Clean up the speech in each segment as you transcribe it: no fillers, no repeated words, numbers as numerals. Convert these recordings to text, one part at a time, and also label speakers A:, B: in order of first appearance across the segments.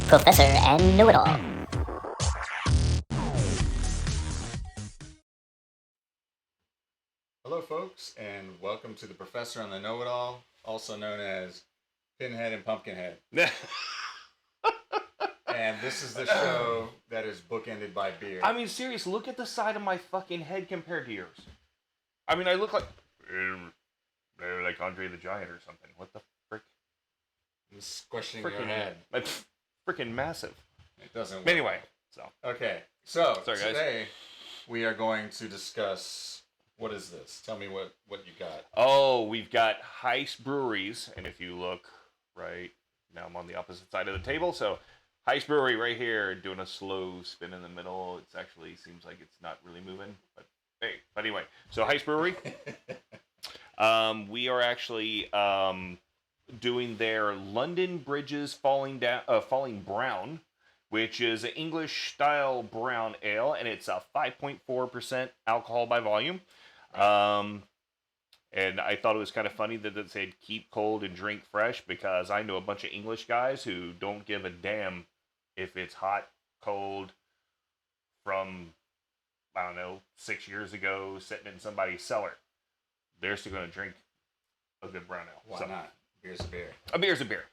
A: Professor and Know-It-All.
B: Hello, folks, and welcome to the Professor and the Know-It-All, also known as Pinhead and Pumpkinhead. And this is the show that is bookended by beer.
C: I mean, serious, look at the side of my fucking head compared to yours. I mean, I look like Andre the Giant or something. What the frick?
B: I'm squishing your head.
C: It's freaking massive.
B: It doesn't work.
C: Anyway, so.
B: Okay, so
C: sorry,
B: today we are going to discuss, what is this? Tell me what you got.
C: Oh, we've got Heist Breweries, and if you look right, now I'm on the opposite side of the table, so Heist Brewery right here, doing a slow spin in the middle. It actually seems like it's not really moving, but hey. But anyway, so Heist Brewery. We are actually doing their London Bridges Falling Brown, which is an English-style brown ale, and it's a 5.4% alcohol by volume. And I thought it was kind of funny that it said keep cold and drink fresh, because I know a bunch of English guys who don't give a damn if it's hot, cold, from, I don't know, 6 years ago, sitting in somebody's cellar. They're still going to drink a good brown ale.
B: Why not? Beer's a beer.
C: A beer's a beer.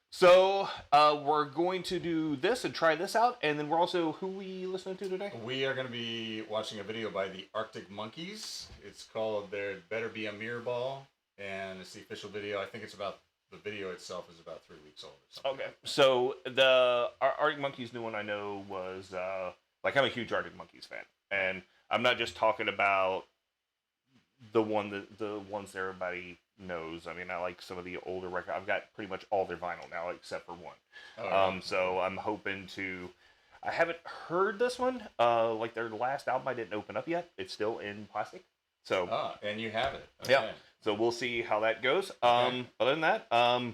C: So we're going to do this and try this out, and then we're also, who we listening to today?
B: We are going to be watching a video by the Artic Monkeys. It's called There Better Be a Mirror Ball, and it's the official video. I think the video itself is about 3 weeks old or something.
C: Okay, so the Artic Monkeys new one I know was, I'm a huge Artic Monkeys fan, and I'm not just talking about the ones that everybody knows. I mean, I like some of the older records. I've got pretty much all their vinyl now except for one.
B: Oh, right.
C: So I'm hoping to. I haven't heard this one. Like their last album, I didn't open up yet. It's still in plastic. So.
B: And you have it. Okay.
C: Yeah. So we'll see how that goes.
B: Okay.
C: Other than that, you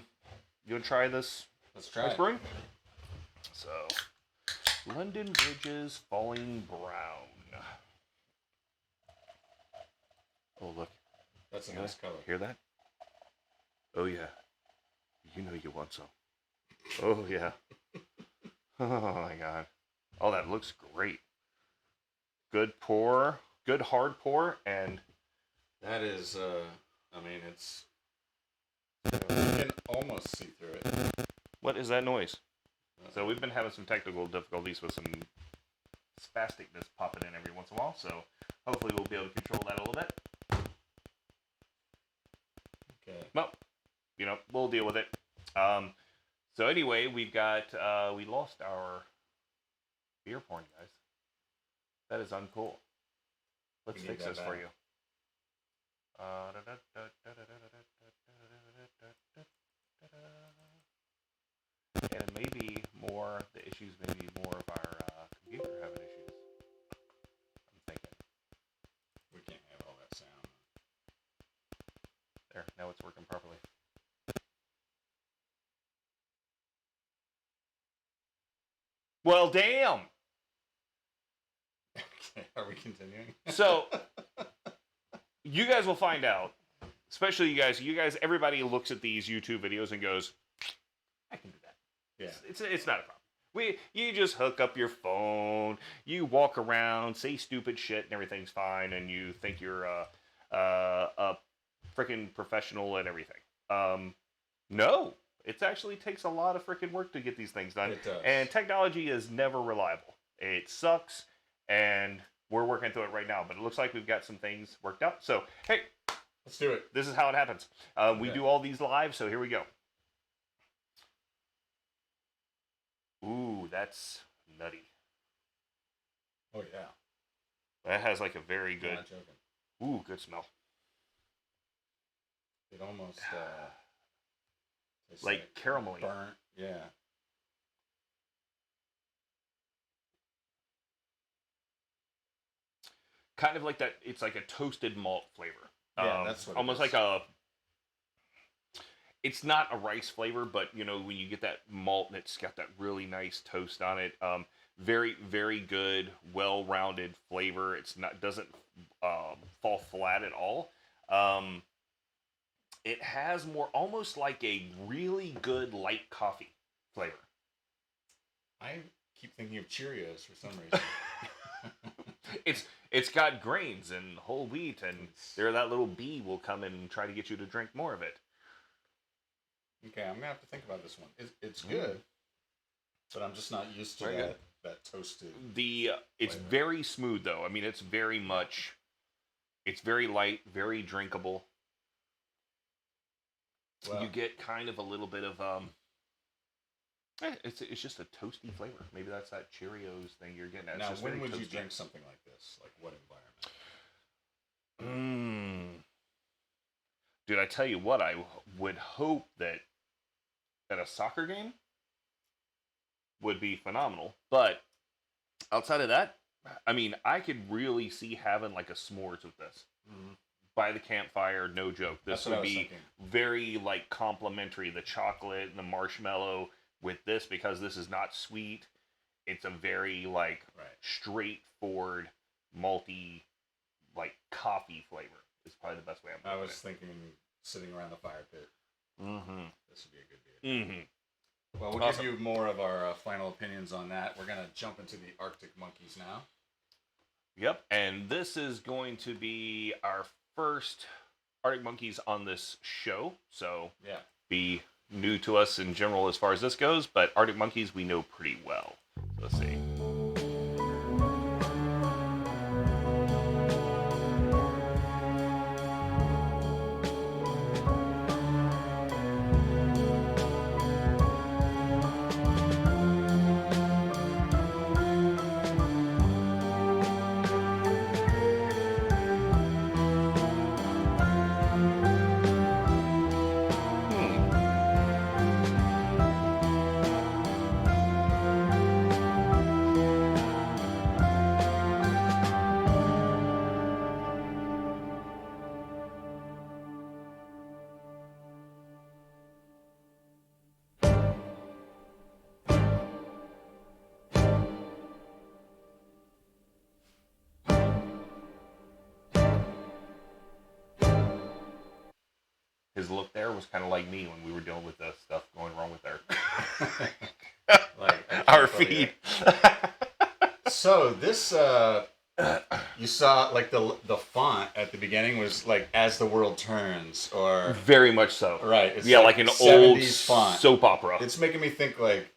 C: wanna try this?
B: Let's try it.
C: Brewing? So, London Bridges Falling Brown. Oh, look.
B: That's a nice color.
C: Hear that? Oh, yeah. You know you want some. Oh, yeah. Oh, my God. Oh, that looks great. Good pour. Good hard pour. And
B: that is, it's... You can almost see through it.
C: What is that noise? So we've been having some technical difficulties with some spasticness popping in every once in a while, so hopefully we'll be able to control that a little bit.
B: Okay.
C: Well, we'll deal with it. So anyway, we've got, we lost our beer porn, guys. That is uncool. Let's fix this for you. And maybe the issues may be more of our computer having issues. I'm thinking.
B: We can't have all that sound.
C: There, now it's working properly. Well, damn!
B: Okay, are we continuing?
C: So, you guys will find out, especially you guys, everybody looks at these YouTube videos and goes, I can do that.
B: Yeah.
C: It's not a problem. You just hook up your phone, you walk around, say stupid shit, and everything's fine, and you think you're a freaking professional and everything. No, it actually takes a lot of freaking work to get these things done.
B: It does.
C: And technology is never reliable. It sucks, and we're working through it right now. But it looks like we've got some things worked out. So, hey,
B: let's do it.
C: This is how it happens. We do all these live, so here we go. Ooh, that's nutty.
B: Oh, yeah.
C: That has like a very good...
B: I'm not joking.
C: Ooh, good smell.
B: It almost...
C: like caramelly.
B: Burnt, yeah.
C: Kind of like that, it's like a toasted malt flavor.
B: Yeah, that's what
C: almost like a... It's not a rice flavor, but, when you get that malt and it's got that really nice toast on it, very, very good, well-rounded flavor. Doesn't fall flat at all. It has more, almost like a really good light coffee flavor.
B: I keep thinking of Cheerios for some reason.
C: It's got grains and whole wheat, and there that little bee will come and try to get you to drink more of it.
B: Okay, I'm gonna have to think about this one. It's good, but I'm just not used to that toasted.
C: It's
B: flavor.
C: very smooth though. I mean, it's very light, very drinkable.
B: Well,
C: You get kind of a little bit of it's just a toasty flavor. Maybe that's that Cheerios thing you're getting at.
B: now,
C: It's just
B: when
C: very
B: would you
C: toasty.
B: drink something like this? Like what environment?
C: Dude, I tell you what, I would hope that at a soccer game would be phenomenal. But outside of that, I mean, I could really see having like a s'mores with this.
B: Mm-hmm.
C: By the campfire, no joke. This would be
B: thinking.
C: very like complimentary. The chocolate and the marshmallow with this, because this is not sweet. It's a very like straightforward, malty, like coffee flavor. Is probably the best way I'm.
B: I was thinking sitting around the fire pit.
C: Mm-hmm.
B: This would be a good beer.
C: Mm-hmm.
B: Well, we'll give you more of our final opinions on that. We're gonna jump into the Arctic Monkeys now.
C: Yep, and this is going to be our first Arctic Monkeys on this show, so be new to us in general as far as this goes, but Arctic Monkeys we know pretty well. So let's see. His look there was kind of like me when we were dealing with the stuff going wrong with our feed.
B: So this, you saw like the font at the beginning was like "As the World Turns" or
C: very much so.
B: Right. It's
C: like an old
B: font.
C: soap opera.
B: It's making me think like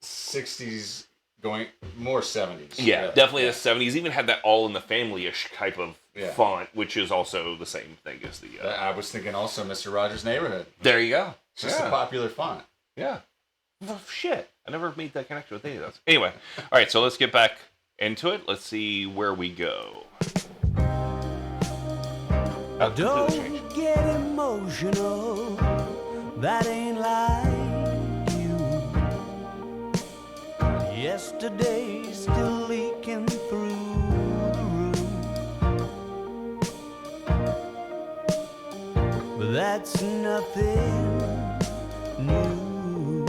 B: 60s going more 70s.
C: Yeah, definitely the 70s. Even had that All in the Family-ish type of font, which is also the same thing as the...
B: I was thinking also Mr. Rogers' Neighborhood.
C: There you go.
B: It's just a popular font.
C: Yeah. Well, shit. I never made that connection with any of those. Anyway, all right, so let's get back into it. Let's see where we go.
A: Don't get emotional. That ain't like you. Yesterday's still leaking through the room. But that's nothing new.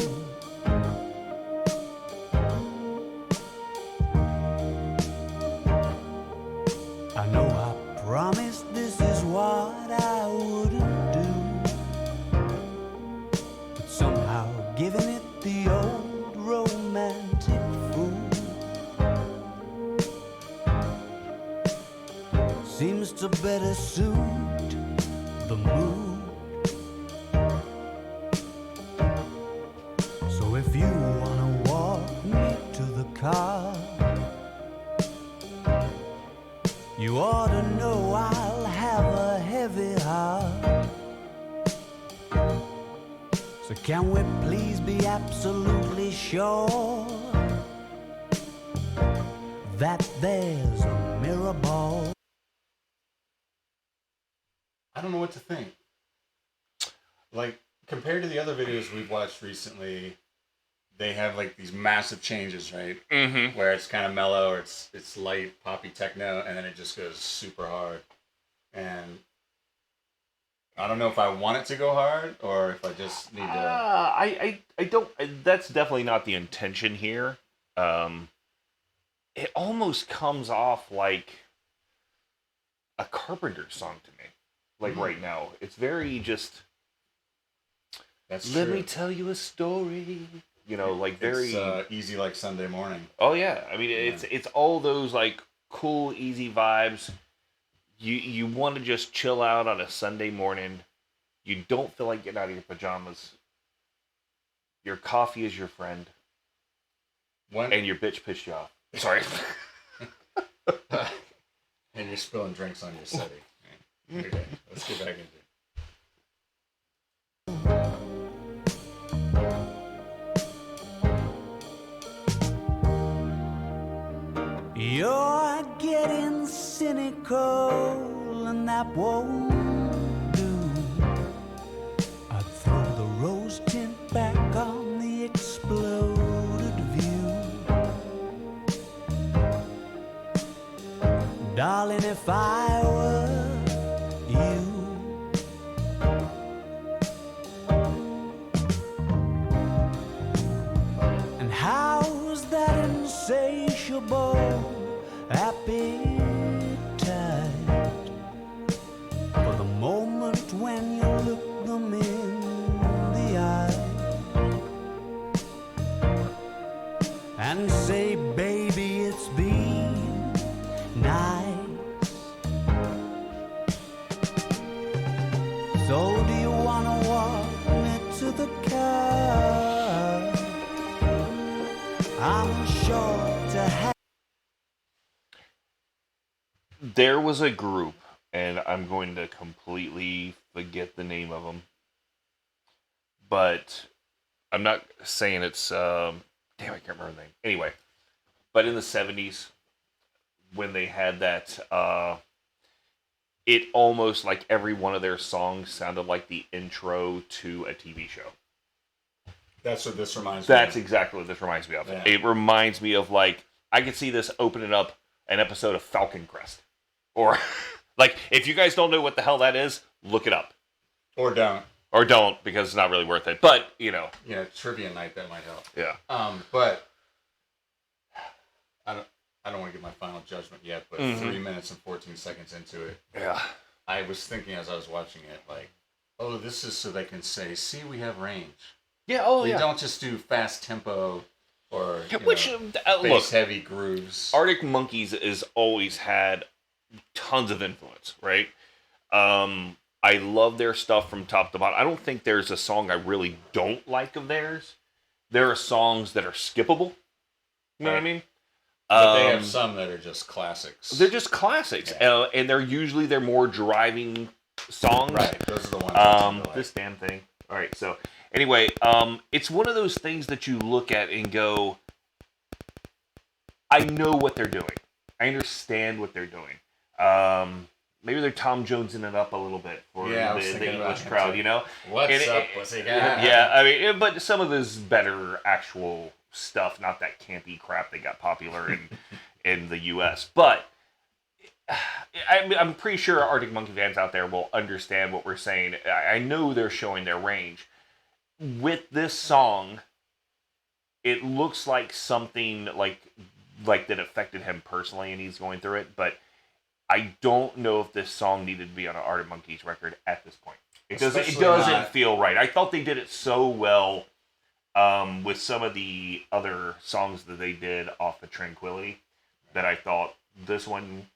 A: I know I promised this is what I wouldn't do, but somehow giving it the old romantic fool seems to better suit the mood. So if you wanna walk me to the car, you ought to know I'll have a heavy heart. So can we please be absolutely sure that there's a mirror ball?
B: I don't know what to think. Like, compared to the other videos we've watched recently, they have like these massive changes, right?
C: Mm-hmm.
B: Where it's kind of mellow, or it's light poppy techno, and then it just goes super hard. And I don't know if I want it to go hard or if I just need to.
C: I don't. That's definitely not the intention here. It almost comes off like a Carpenter song to me. Like right now, it's very just.
B: That's
C: Let
B: true.
C: me tell you a story. You know, like very
B: It's easy like Sunday morning.
C: Oh yeah, I mean it's all those like cool, easy vibes. You want to just chill out on a Sunday morning. You don't feel like getting out of your pajamas. Your coffee is your friend,
B: When
C: and your bitch pissed you off. Sorry.
B: and you're spilling drinks on your setting. Okay, let's get back into it.
A: You're getting cynical, and that won't do. I'd throw the rose tint back on the exploded view. Darling, if I were you, and how's that insatiable appetite for the moment when you look them in the eye and say, baby, it's been nice. So do you wanna walk me to the car? I'm sure to have.
C: There was a group, and I'm going to completely forget the name of them, but I'm not saying it's damn, I can't remember the name. Anyway, but in the 70s, when they had that, it almost like every one of their songs sounded like the intro to a TV show.
B: That's what this reminds me
C: That's
B: of.
C: exactly what this reminds me of.
B: Yeah.
C: It reminds me of, like, I could see this opening up an episode of Falcon Crest. Or, like, if you guys don't know what the hell that is, look it up.
B: Or don't.
C: Or don't, because it's not really worth it. But, you know.
B: Yeah, trivia night, that might help.
C: Yeah.
B: But I don't want to give my final judgment yet, but 3 minutes and 14 seconds into it,
C: Yeah.
B: I was thinking as I was watching it, like, oh, this is so they can say, see, we have range.
C: Yeah, oh,
B: We
C: yeah.
B: don't just do fast tempo or
C: Which, look,
B: bass-heavy grooves.
C: Artic Monkeys has always had tons of influence, right? I love their stuff from top to bottom. I don't think there's a song I really don't like of theirs. There are songs that are skippable. You know what I mean?
B: But they have some that are just classics.
C: They're just classics,
B: Yeah.
C: and they're usually their more driving songs.
B: Right, those are the ones I tend to like.
C: This damn thing. All right, so anyway, it's one of those things that you look at and go, I know what they're doing. I understand what they're doing. Maybe they're Tom Jonesing it up a little bit for the English crowd, you know?
B: What's up, pussycat?
C: Yeah, I mean, but some of this better actual stuff, not that campy crap that got popular in the U.S. But I'm pretty sure Arctic Monkey fans out there will understand what we're saying. I know they're showing their range. With this song, it looks like something like that affected him personally, and he's going through it. But I don't know if this song needed to be on an Arctic Monkeys record at this point. It doesn't feel right. I thought they did it so well with some of the other songs that they did off of Tranquility that I thought this one,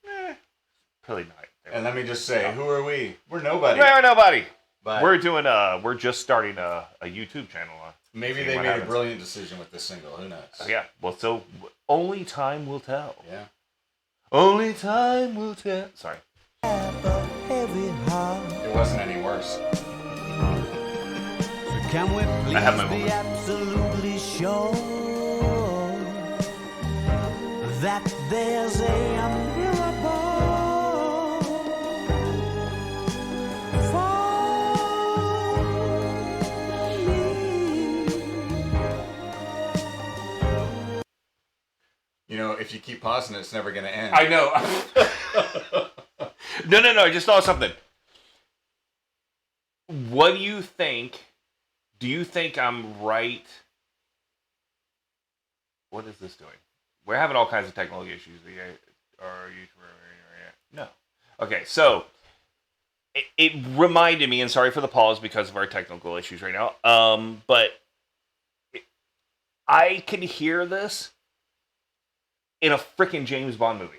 C: probably not.
B: And let me just say, who are we? We're nobody.
C: We're nobody.
B: But
C: We're just starting a YouTube channel.
B: Maybe they made a brilliant decision with this single. Who knows?
C: Yeah. Well, so only time will tell.
B: Yeah.
C: Only time will tell. Sorry.
A: It
B: wasn't any worse.
A: So can we please
C: I have my
A: be
C: moment.
A: absolutely sure that there's a miracle for me?
B: You know, if you keep pausing it, it's never going to end.
C: I know. No. I just thought of something. What do you think? Do you think I'm right? What is this doing? We're having all kinds of technical issues. Are you? No. Okay, so it reminded me, and sorry for the pause because of our technical issues right now. But I can hear this in a freaking James Bond movie.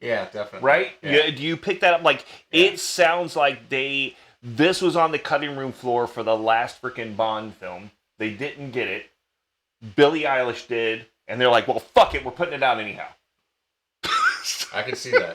B: Yeah, definitely.
C: Right?
B: Yeah.
C: Do you pick that up? Like, it sounds like this was on the cutting room floor for the last freaking Bond film. They didn't get it. Billie Eilish did. And they're like, well, fuck it. We're putting it out anyhow.
B: I can see that.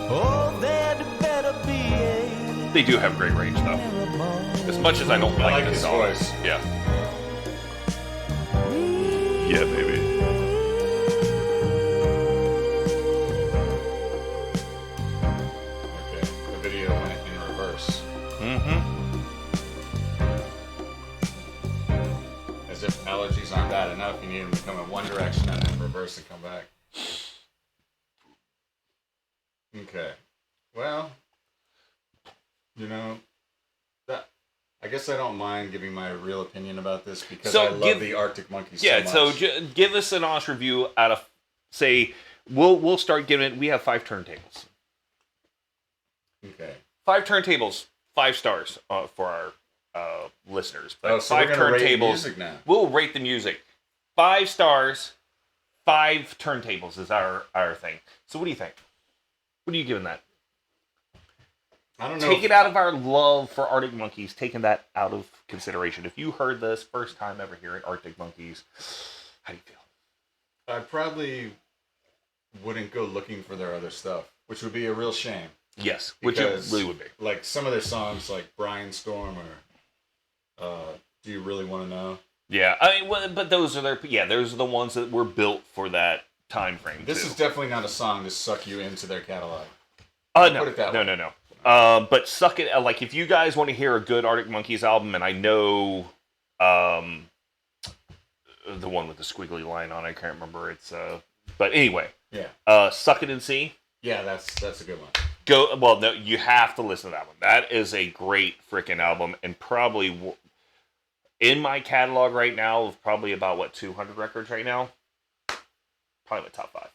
A: Oh, there'd better be a
C: They do have great range, though. As much as I don't
B: I
C: like
B: like
C: this
B: his
C: song.
B: voice.
C: Yeah. Yeah, baby.
B: Okay, the video went in reverse.
C: Mm-hmm.
B: As if allergies aren't bad enough, you need them to come in one direction and then reverse and come back. Okay. Well, you know, I guess I don't mind giving my real opinion about this because I love the Arctic Monkeys so much.
C: So give us an honest review out of, say, we'll start giving it, we have 5 turntables.
B: Okay.
C: 5 turntables, 5 stars for our listeners. But
B: So
C: 5
B: we're gonna rate
C: turntables.
B: music now.
C: We'll rate the music. 5 stars, 5 turntables is our thing. So what do you think? What are you giving that?
B: I don't know.
C: Take it out of our love for Arctic Monkeys, taking that out of consideration. If you heard this first time ever hearing Arctic Monkeys, how do you feel?
B: I probably wouldn't go looking for their other stuff, which would be a real shame.
C: Yes, which it really would be.
B: Like some of their songs, like Brian Storm or Do You Really Want to Know?
C: Yeah, but those are those are the ones that were built for that time frame.
B: This is definitely not a song to suck you into their catalog.
C: No,
B: Put it that way.
C: no. But suck it. Like if you guys want to hear a good Arctic Monkeys album, and I know, the one with the squiggly line on, I can't remember. It's but anyway.
B: Yeah.
C: Suck It and See.
B: Yeah, that's a good one.
C: Well, no, you have to listen to that one. That is a great freaking album, and probably in my catalog right now of probably about 200 records right now. Probably my top 5.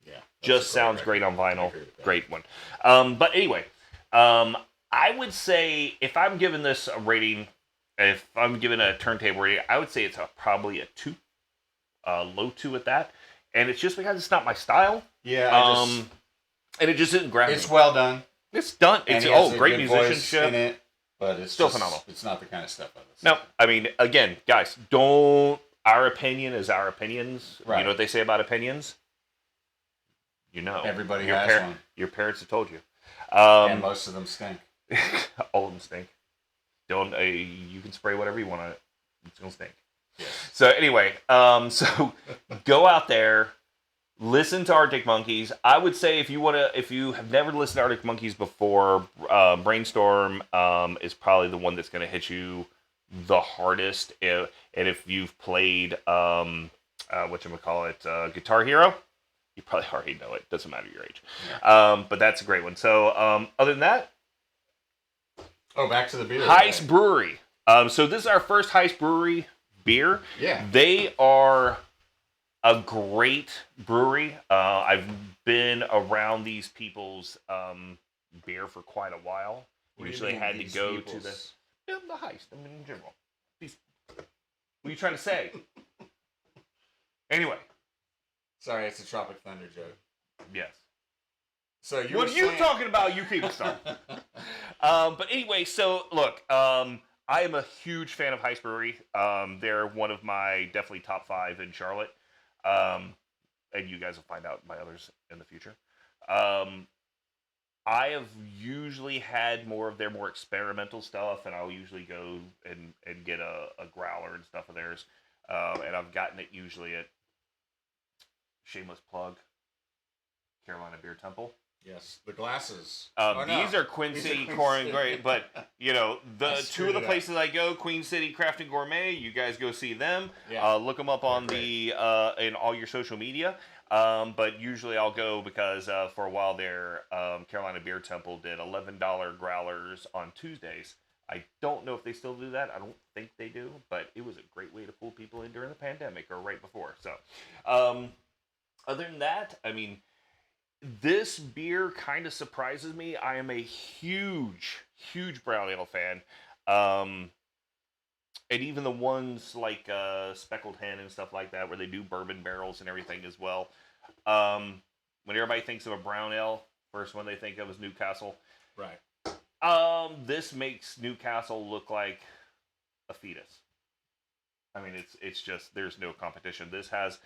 B: Yeah.
C: Just sounds great on vinyl. Great one. But anyway, I would say if I'm giving this a rating, if I'm giving a turntable rating, I would say it's probably a 2, low 2 at that. And it's just because it's not my style.
B: Yeah.
C: And it just didn't grab me.
B: It's well done.
C: It's done. It's great musicianship
B: in it, but it's
C: still
B: just
C: phenomenal.
B: It's not the kind of stuff I listen.
C: No, I mean, again, guys, don't. Our opinion is our opinions.
B: Right.
C: You know what they say about opinions? You know,
B: Everybody has one.
C: Your parents have told you.
B: And most of them stink.
C: All of them stink. Don't. You can spray whatever you want on it. It's gonna stink.
B: Yes.
C: So anyway, so go out there, listen to Arctic Monkeys. I would say if you have never listened to Arctic Monkeys before, Brainstorm is probably the one that's gonna hit you the hardest. And if you've played Guitar Hero, you probably already know it. Doesn't matter your age.
B: Yeah.
C: But that's a great one. So other than that,
B: back to the beer.
C: Heist Brewery. So this is our first Heist Brewery beer.
B: Yeah.
C: They are a great brewery. I've been around these people's beer for quite a while. Usually had to go to the Heist. I mean, in general. What are you trying to say? Anyway.
B: Sorry, it's a Tropic Thunder joke.
C: Yes.
B: So
C: what are you talking about, you people star? But anyway, so look, I am a huge fan of Heist Brewery. They're one of my definitely top 5 in Charlotte. And you guys will find out my others in the future. I have usually had more of their more experimental stuff, and I'll usually go and get a growler and stuff of theirs. And I've gotten it usually at, shameless plug, Carolina Beer Temple.
B: Yes, the glasses.
C: These are Queen City Corn Great, but the two of the places I go, Queen City Craft and Gourmet, you guys go see them.
B: Yeah.
C: Look them up on the in all your social media. But usually I'll go because for a while there, Carolina Beer Temple did $11 growlers on Tuesdays. I don't know if they still do that. I don't think they do, but it was a great way to pull people in during the pandemic or right before. So, other than that, I mean, this beer kind of surprises me. I am a huge, huge brown ale fan. And even the ones like Speckled Hen and stuff like that, where they do bourbon barrels and everything as well. When everybody thinks of a brown ale, first one they think of is Newcastle.
B: Right.
C: This makes Newcastle look like a fetus. I mean, it's just there's no competition. This has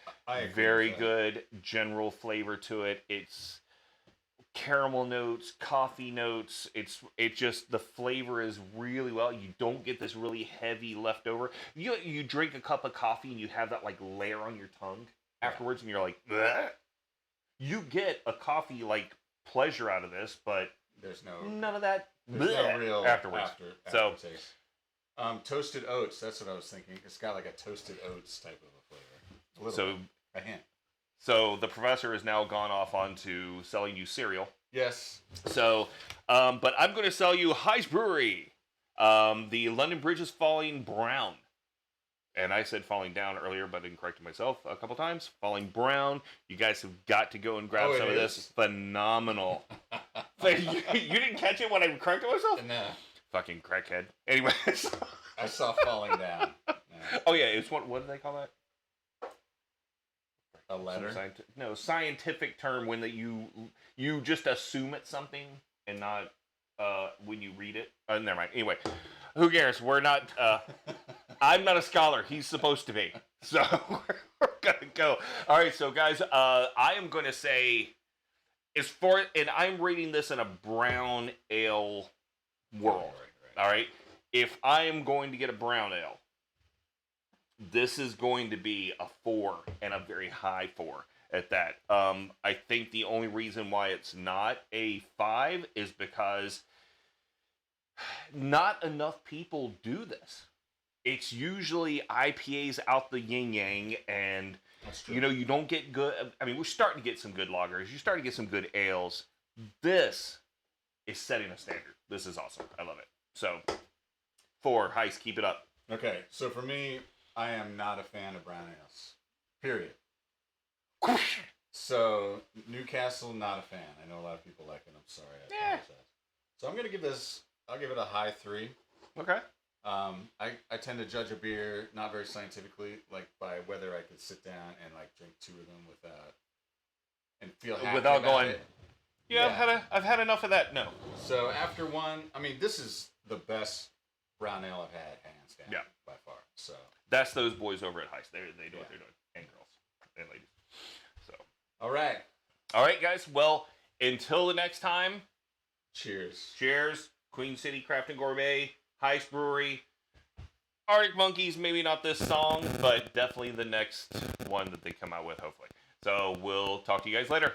C: very good general flavor to it. It's caramel notes, coffee notes. It's just the flavor is really well. You don't get this really heavy leftover. You drink a cup of coffee and you have that like layer on your tongue afterwards, and you're like, bleh. You get a coffee like pleasure out of this, but
B: there's
C: none of that.
B: There's no real
C: afterwards.
B: Aftertaste. Toasted oats. That's what I was thinking. It's got like a toasted oats type of a flavor. A hint.
C: So the professor has now gone off onto selling you cereal.
B: Yes.
C: So, but I'm going to sell you Heist Brewery. The London Bridge is falling brown. And I said falling down earlier, but I didn't correct myself a couple times. Falling brown. You guys have got to go and grab some of this. Phenomenal. You didn't catch it when I corrected myself?
B: No.
C: Fucking crackhead. Anyways.
B: I saw falling down. Yeah.
C: Oh, yeah. It's what do they call that?
B: A letter?
C: Scientific term when that you just assume it's something and not when you read it. Never mind. Anyway, who cares? We're not. I'm not a scholar. He's supposed to be. So we're gonna go. All right. So guys, I am going to say, and I'm rating this in a brown ale world. Right. All right. If I am going to get a brown ale, this is going to be a 4 and a very high 4 at that. I think the only reason why it's not a 5 is because not enough people do this. It's usually IPAs out the yin yang, and you don't get good. I mean, we're starting to get some good lagers. You're starting to get some good ales. This is setting a standard. This is awesome. I love it. So, 4, Heist, keep it up.
B: Okay, so for me, I am not a fan of brown ales. Period. So, Newcastle, not a fan. I know a lot of people like it. I'm sorry. I apologize. So, I'm going to give this, I'll give it a high 3.
C: Okay.
B: I tend to judge a beer not very scientifically, like by whether I could sit down and like drink 2 of them without and feel happy
C: without
B: about
C: going.
B: it.
C: Yeah, I've had enough of that. No.
B: So after one, I mean, this is the best brown ale I've had, hands down, by far. So
C: that's those boys over at Heist. They know what they're doing, and girls and ladies. So
B: all right,
C: guys. Well, until the next time.
B: Cheers.
C: Queen City Craft and Gourmet, Heist Brewery, Artic Monkeys. Maybe not this song, but definitely the next one that they come out with. Hopefully. So we'll talk to you guys later.